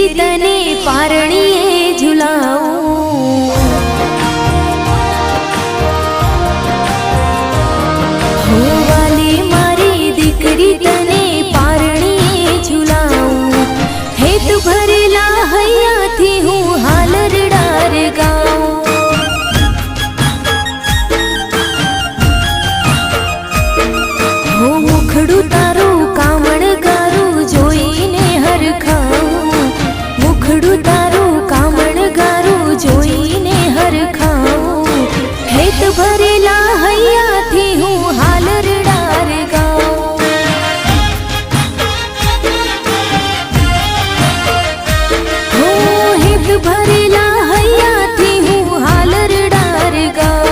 દીકરી તને પારણીએ ઝુલાવું, હો વાલી મારી દીકરી તને પારણીએ ઝુલાવું, હેત ભરેલા હૈયાથી હું હાલ રડાર ગાઉં, હો મુખડું તારું કામણ ગારું જોઈને હરખાવું, મુખડું તારું કામણ ગારું જોઈને હરખાવું, હેત ભરેલા હૈયાથી હું હાલ રડાર ગાઉં, હો હેત ભરેલા હૈયાથી હું હાલ રડાર ગાઉં.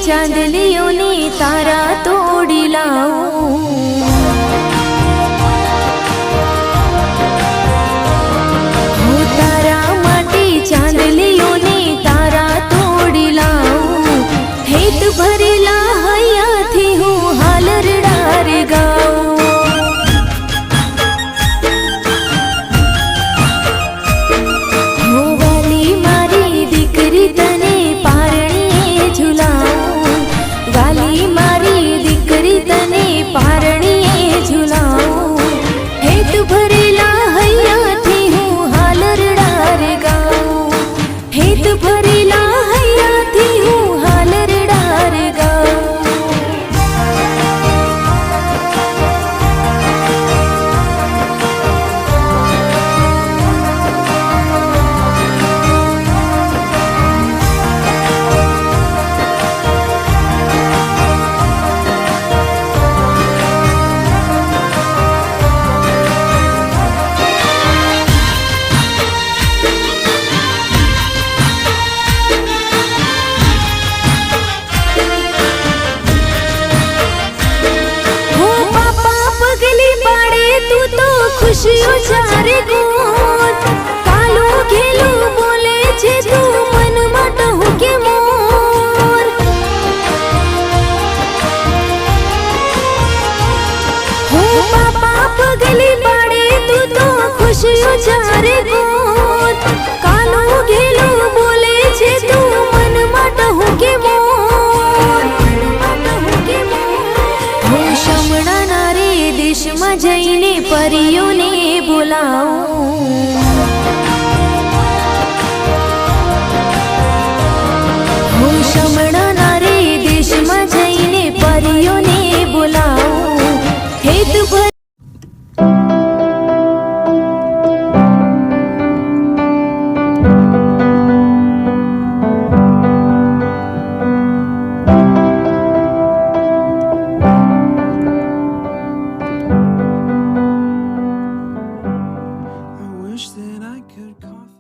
ચાંદલીઓને તારા તોડી લાવું, હો તારા માટે ચાંદલીઓને તારા તોડી લાવું, હેત ભરેલા હૈયાથી હું હાલ રડાર ગાઉં, હો વાલી મારી દીકરી તને પારણીએ ઝુલાવું, વાલી મારી દીકરી તને પારણીએ ઝુલાવું, હેત ભરેલા હૈયાથી હું હાલ રડાર ગાઉં, હેત ભરેલા હૈયાથી હું હાલ રડાર ગાઉં. ખુશીઓ ચારે કોણ કાલું ખેલું બોલે છે તું મનમાં ટહું કે મોર, હો બાપા પગલી પાડે તું તો ખુશીઓ ચારે કોણ કાલું ખેલું બોલે છે તું મનમાં ટહું કે મોર, હો શમણાના રે દેશમાં જઈને પરીઓને બોલાવું, હું શમણાના રે દેશમાં જઈને પરીઓને બોલાવું, હેત ભર wish that I could cough.